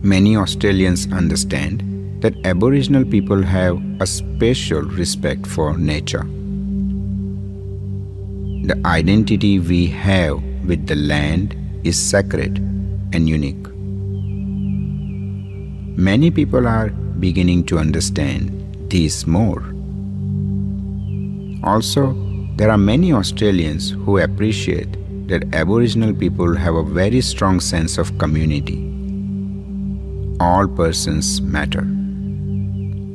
Many Australians understand that Aboriginal people have a special respect for nature. The identity we have with the land is sacred and unique. Many people are beginning to understand this more. Also, there are many Australians who appreciate that Aboriginal people have a very strong sense of community. All persons matter.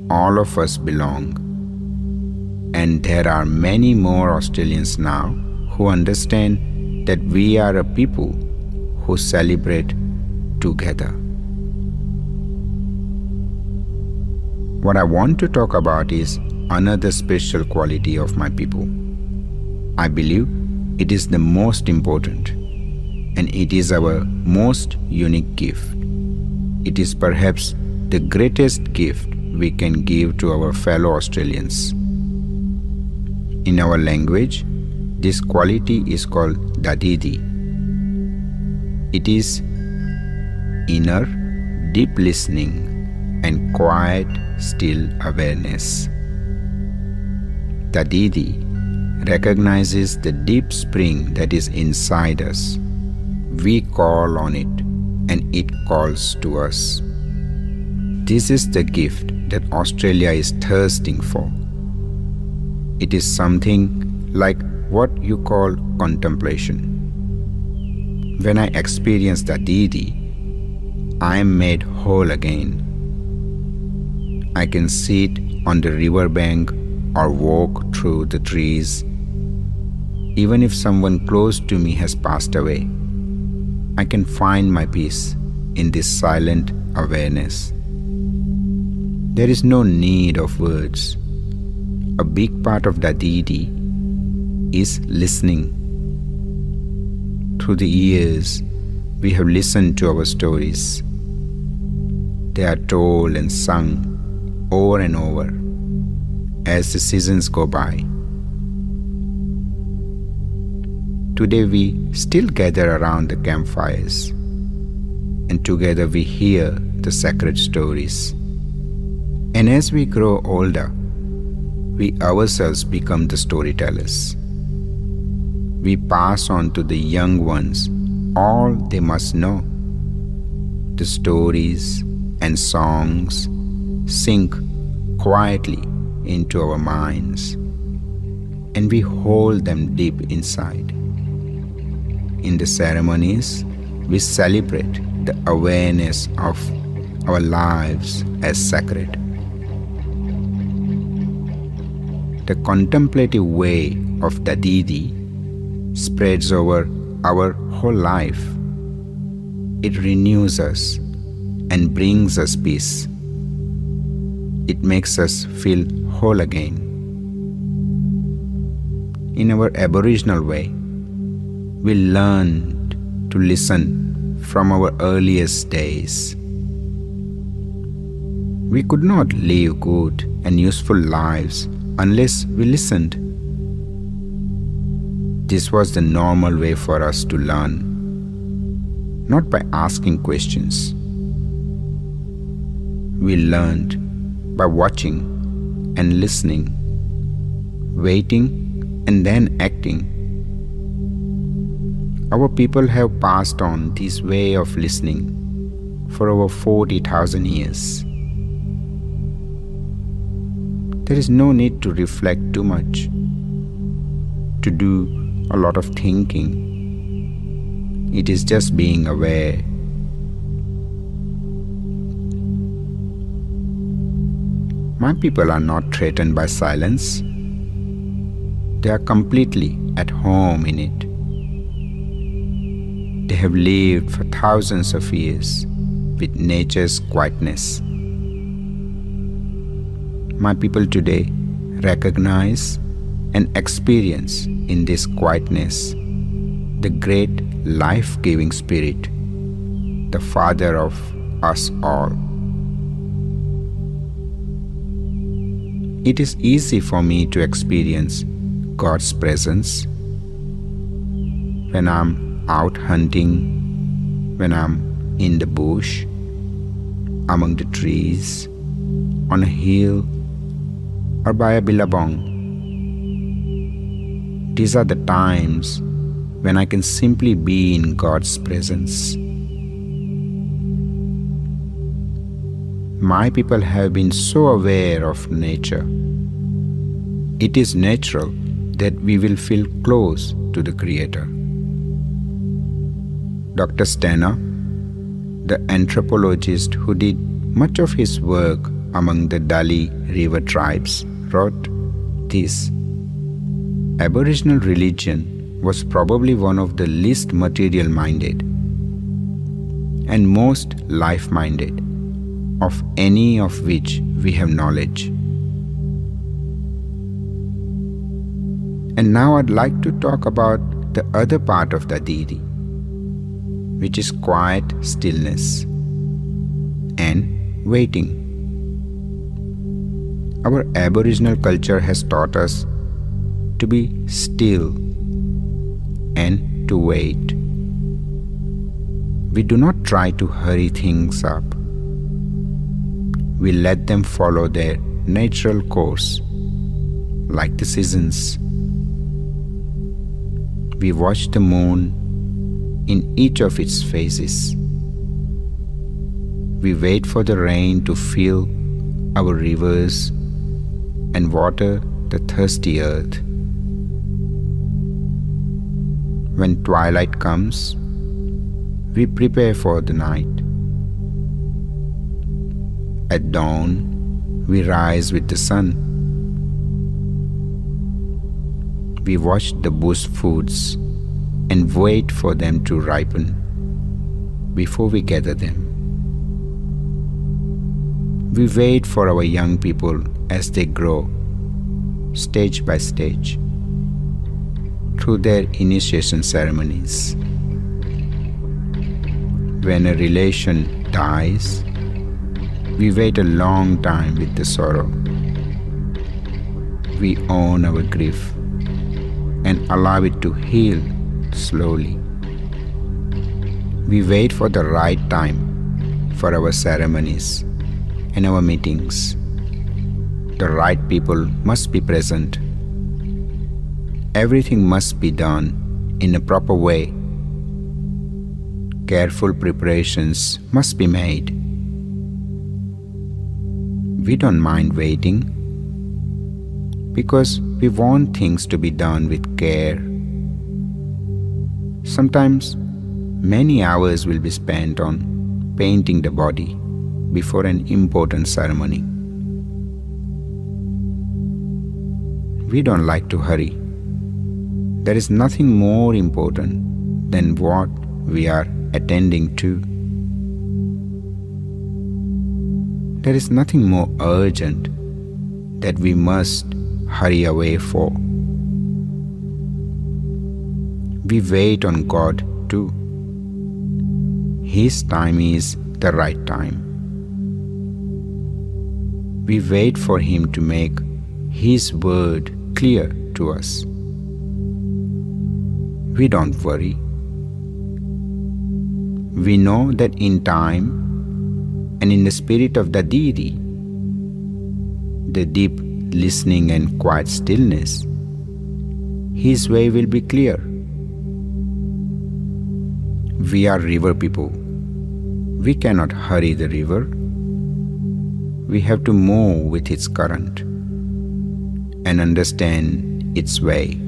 All of us belong. And there are many more Australians now who understand that we are a people who celebrate together. What I want to talk about is another special quality of my people. I believe it is the most important, and it is our most unique gift. It is perhaps the greatest gift we can give to our fellow Australians. In our language, this quality is called Dadirri. It is inner, deep listening and quiet, still awareness. Dadirri recognizes the deep spring that is inside us. We call on it and it calls to us. This is the gift that Australia is thirsting for. It is something like what you call contemplation. When I experience Dadirri, I am made whole again. I can sit on the riverbank or walk through the trees. Even if someone close to me has passed away, I can find my peace in this silent awareness. There is no need of words. A big part of Dadirri is listening. Through the years, we have listened to our stories. They are told and sung over and over as the seasons go by. Today we still gather around the campfires, and together we hear the sacred stories. And as we grow older, we ourselves become the storytellers. We pass on to the young ones all they must know. The stories and songs sink quietly into our minds, and we hold them deep inside. In the ceremonies, we celebrate the awareness of our lives as sacred. The contemplative way of Dadirri spreads over our whole life. It renews us and brings us peace. It makes us feel whole again. In our Aboriginal way, we learned to listen from our earliest days. We could not live good and useful lives unless we listened. This was the normal way for us to learn, not by asking questions. We learned by watching and listening, waiting and then acting. Our people have passed on this way of listening for over 40,000 years. There is no need to reflect too much, to do a lot of thinking. It is just being aware. My people are not threatened by silence. They are completely at home in it. They have lived for thousands of years with nature's quietness. My people today recognize and experience in this quietness the great life-giving spirit, the Father of us all. It is easy for me to experience God's presence when I'm out hunting, when I'm in the bush, among the trees, on a hill, or by a billabong. These are the times when I can simply be in God's presence. My people have been so aware of nature. It is natural that we will feel close to the Creator. Dr. Stanner, the anthropologist who did much of his work among the Dadirri river tribes, wrote this: Aboriginal religion was probably one of the least material-minded and most life-minded of any of which we have knowledge. And now I'd like to talk about the other part of Dadirri, which is quiet stillness and waiting. Our Aboriginal culture has taught us to be still and to wait. We do not try to hurry things up. We let them follow their natural course, like the seasons. We watch the moon in each of its phases. We wait for the rain to fill our rivers and water the thirsty earth. When twilight comes, we prepare for the night. At dawn, we rise with the sun. We watch the bush foods and wait for them to ripen before we gather them. We wait for our young people as they grow, stage by stage, through their initiation ceremonies. When a relation dies, we wait a long time with the sorrow. We own our grief and allow it to heal slowly. We wait for the right time for our ceremonies and our meetings. The right people must be present. Everything must be done in a proper way. Careful preparations must be made. We don't mind waiting because we want things to be done with care. Sometimes many hours will be spent on painting the body before an important ceremony. We don't like to hurry. There is nothing more important than what we are attending to. There is nothing more urgent that we must hurry away for. We wait on God too. His time is the right time. We wait for Him to make His word clear to us. We don't worry. We know that in time and in the spirit of Dadirri, the deep listening and quiet stillness, His way will be clear. We are river people. We cannot hurry the river. We have to move with its current and understand its way.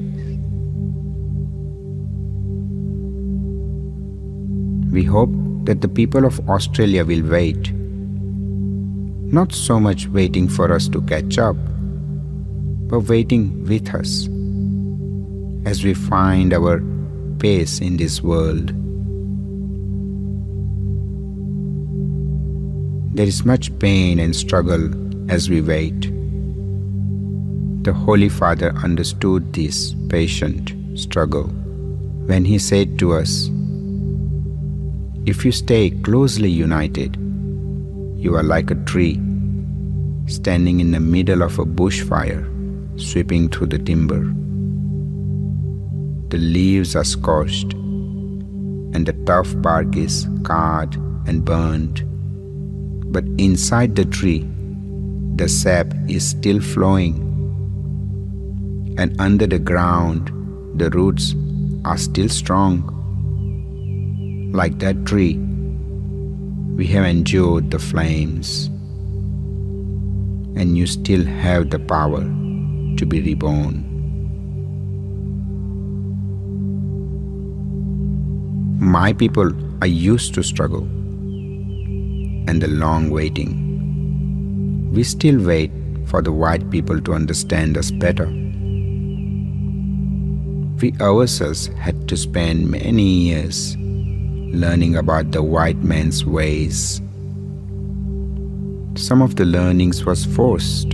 We hope that the people of Australia will wait, not so much waiting for us to catch up, but waiting with us as we find our pace in this world. There is much pain and struggle as we wait. The Holy Father understood this patient struggle when he said to us, "If you stay closely united, you are like a tree standing in the middle of a bushfire sweeping through the timber. The leaves are scorched and the tough bark is charred and burned, But inside the tree, the sap is still flowing, and under the ground, the roots are still strong. Like that tree, we have endured the flames, and you still have the power to be reborn. My people are used to struggle and the long waiting. We still wait for the white people to understand us better. We ourselves had to spend many years learning about the white man's ways. Some of the learnings was forced,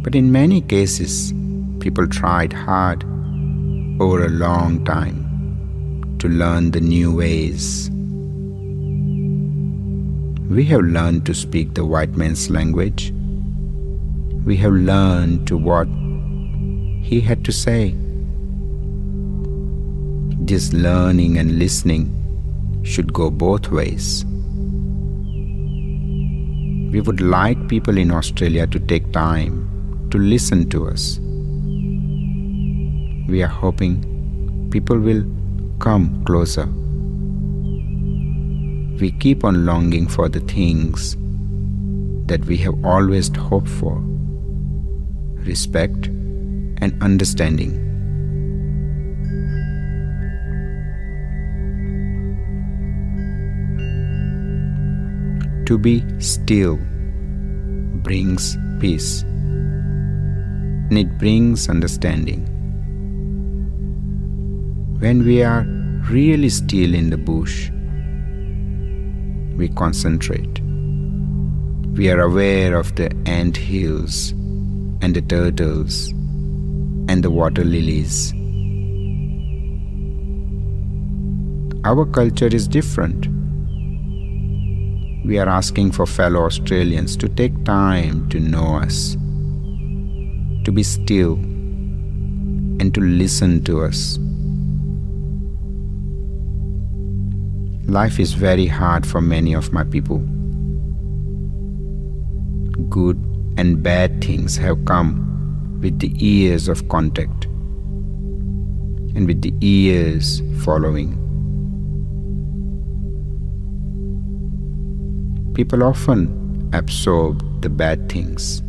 but in many cases, people tried hard over a long time to learn the new ways. We have learned to speak the white man's language. We have learned to what he had to say. This learning and listening should go both ways. We would like people in Australia to take time to listen to us. We are hoping people will come closer. We keep on longing for the things that we have always hoped for: respect and understanding. To be still brings peace, and it brings understanding. When we are really still in the bush, we concentrate. We are aware of the ant hills and the turtles and the water lilies. Our culture is different. We are asking for fellow Australians to take time to know us, to be still, and to listen to us. Life is very hard for many of my people. Good and bad things have come with the years of contact and with the years following. People often absorb the bad things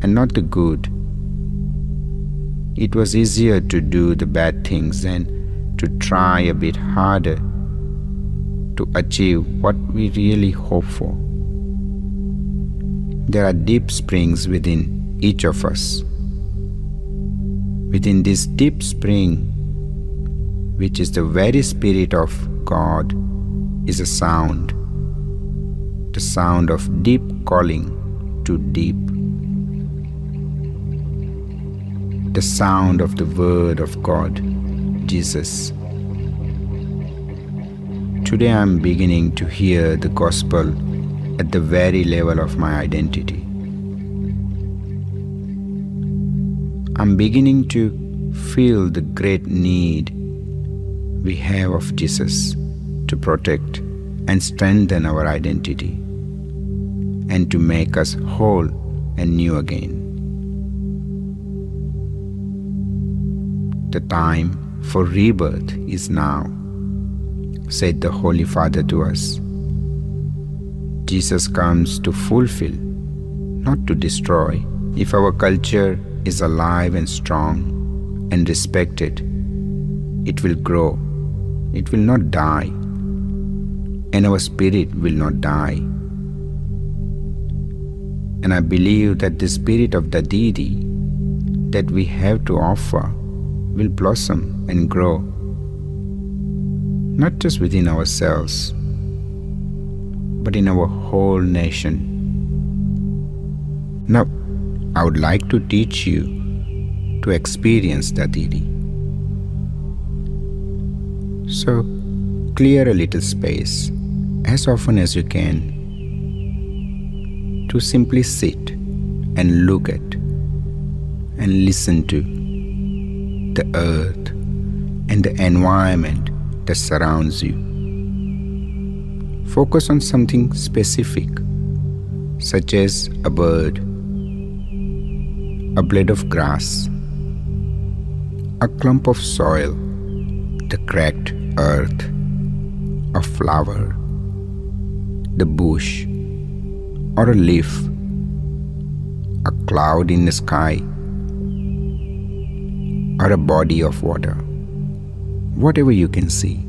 and not the good. It was easier to do the bad things than to try a bit harder to achieve what we really hope for. There are deep springs within each of us. Within this deep spring, which is the very spirit of God, is a sound, the sound of deep calling to deep, the sound of the Word of God, Jesus. Today I am beginning to hear the gospel at the very level of my identity. I am beginning to feel the great need we have of Jesus to protect and strengthen our identity and to make us whole and new again. The time for rebirth is now, said the Holy Father to us. Jesus comes to fulfill, not to destroy. If our culture is alive and strong and respected, it will grow, it will not die, and our spirit will not die. And I believe that the spirit of Dadirri that we have to offer will blossom and grow, not just within ourselves, but in our whole nation. Now, I would like to teach you to experience Dadirri. So, clear a little space as often as you can to simply sit and look at and listen to the earth and the environment that surrounds you. Focus on something specific, such as a bird, a blade of grass, a clump of soil, the cracked earth, a flower, the bush, or a leaf, a cloud in the sky, or a body of water, whatever you can see.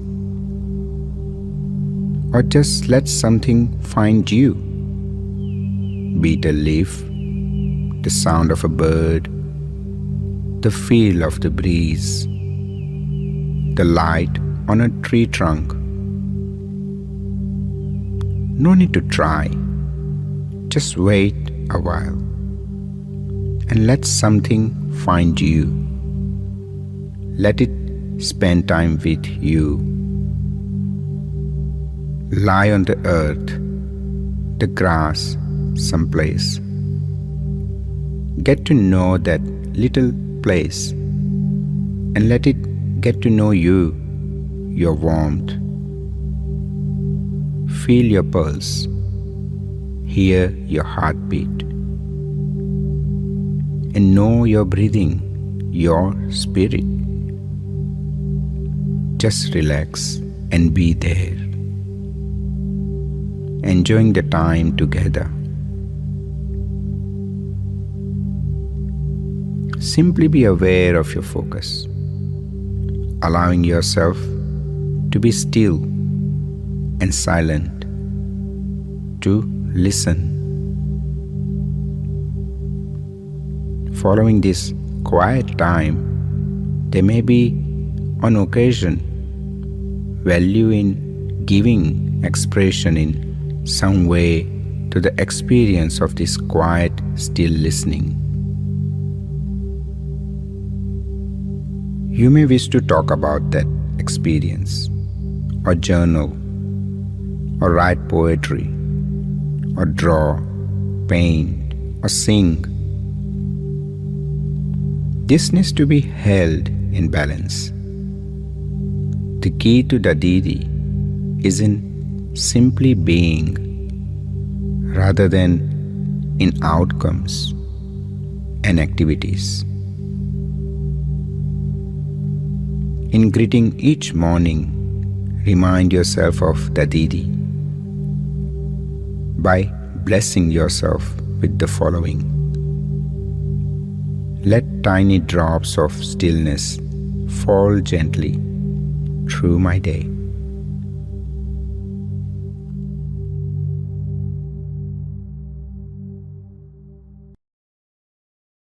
Or just let something find you, be it a leaf, the sound of a bird, the feel of the breeze, the light on a tree trunk. No need to try, just wait a while and let something find you. Let it spend time with you. Lie on the earth, the grass, someplace. Get to know that little place and let it get to know you, your warmth. Feel your pulse, hear your heartbeat, and know your breathing, your spirit. Just relax and be there, enjoying the time together. Simply be aware of your focus, allowing yourself to be still and silent, to listen. Following this quiet time, there may be, on occasion, value in giving expression in some way to the experience of this quiet, still listening. You may wish to talk about that experience, or journal, or write poetry, or draw, paint, or sing. This needs to be held in balance. The key to Dadirri is in simply being rather than in outcomes and activities. In greeting each morning, remind yourself of Dadirri by blessing yourself with the following. Let tiny drops of stillness fall gently through my day.